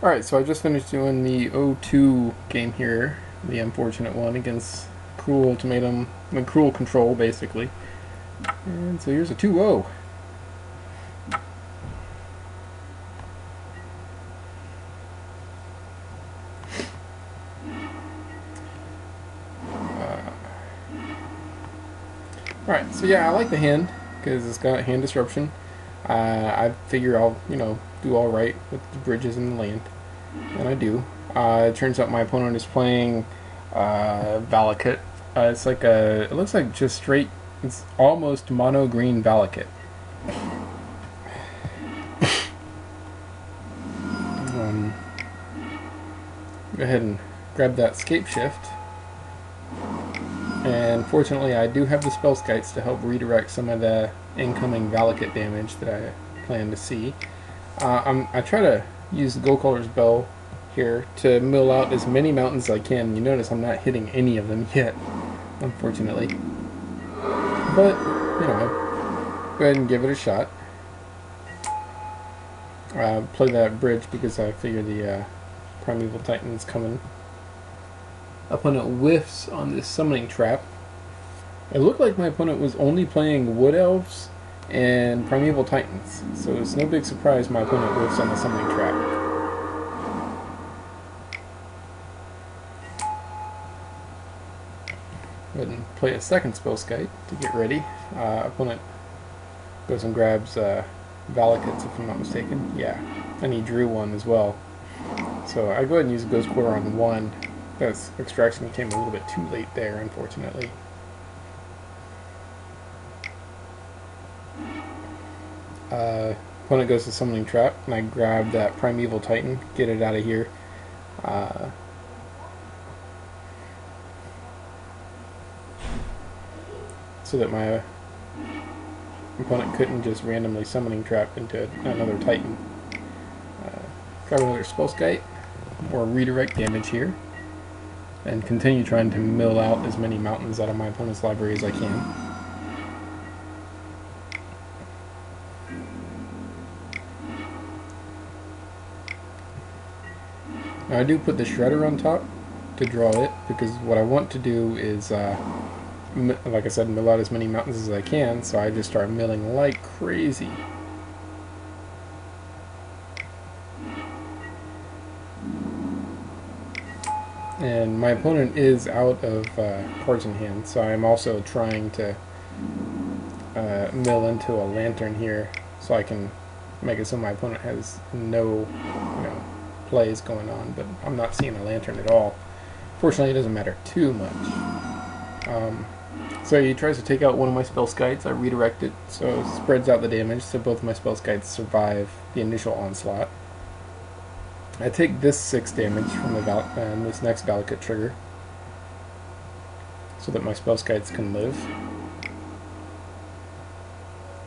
Alright, so I just finished doing the O2 game here, the unfortunate one against Cruel Ultimatum, Cruel Control, basically. And so here's a 2-0. Alright, so yeah, I like the hand, because it's got hand disruption. I figure I'll, do alright with the bridges and the land. And I do. It turns out my opponent is playing Valakut. It's like it looks like just straight, it's almost mono green Valakut. Go ahead and grab that scape shift. And fortunately I do have the spell skites to help redirect some of the incoming Valakut damage that I plan to see. I try to use the Gold Caller's Bell here to mill out as many mountains as I can. You notice I'm not hitting any of them yet, unfortunately. But, go ahead and give it a shot. Play that bridge because I figure the Primeval Titan's coming. Opponent whiffs on this summoning trap. It looked like my opponent was only playing Wood Elves and Primeval Titans, so it's no big surprise my opponent whiffs on the summoning trap. Go ahead and play a second Spellskite to get ready. Opponent goes and grabs Valakuts, if I'm not mistaken. Yeah, and he drew one as well. So I go ahead and use a Ghost Quarter on one. That extraction came a little bit too late there, unfortunately. Opponent goes to Summoning Trap, and I grab that Primeval Titan, get it out of here. So that my opponent couldn't just randomly Summoning Trap into another Titan. Grab another Spellskite, or redirect damage here, and continue trying to mill out as many mountains out of my opponent's library as I can. Now I do put the Shredder on top to draw it, because what I want to do is, like I said, mill out as many mountains as I can, so I just start milling like crazy. And my opponent is out of cards in hand, so I'm also trying to mill into a Lantern here, so I can make it so my opponent has no, plays going on. But I'm not seeing a Lantern at all. Fortunately, it doesn't matter too much. So he tries to take out one of my Spellskites. I redirect it, so it spreads out the damage, so both of my Spellskites survive the initial onslaught. I take this 6 damage from this next Valakut trigger, so that my Spellskites can live.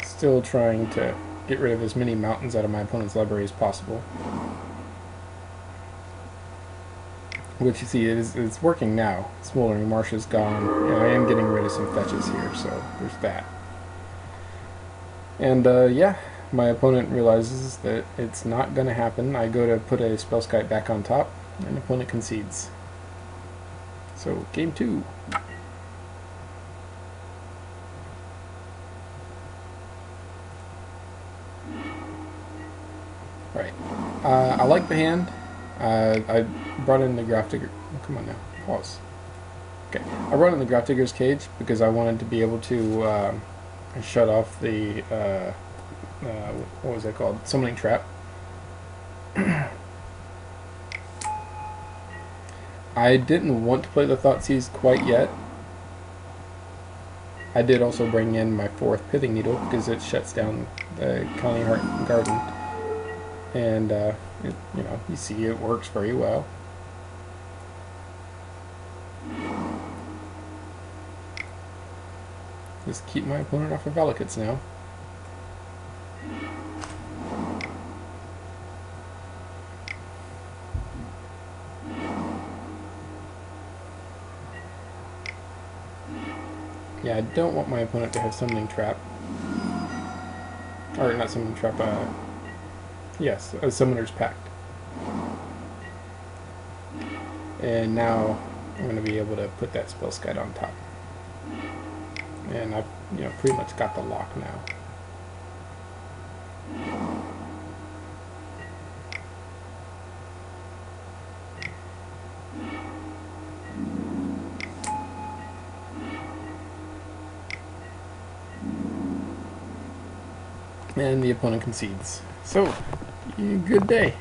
Still trying to get rid of as many mountains out of my opponent's library as possible. Which you see, it's working now. Smoldering Marsh is gone, and I am getting rid of some fetches here, so there's that. And yeah, my opponent realizes that it's not going to happen. I go to put a Spellskite back on top, and the opponent concedes. So, game 2. Alright, I like the hand. I brought in the Grafdigger. Oh, come on now, pause. Okay, I brought in the Grafdigger's Cage because I wanted to be able to shut off the what was that called? Summoning Trap. I didn't want to play the Thoughtseize quite yet. I did also bring in my 4th Pithing Needle because it shuts down the County Heart Garden, and you see it works very well. Just keep my opponent off of Valakuts now. Yeah, I don't want my opponent to have Summoning Trap. Or not Summoning Trap, yes, a Summoner's Pact. And now I'm going to be able to put that spell skite on top. And I've pretty much got the lock now. And the opponent concedes. So, good day.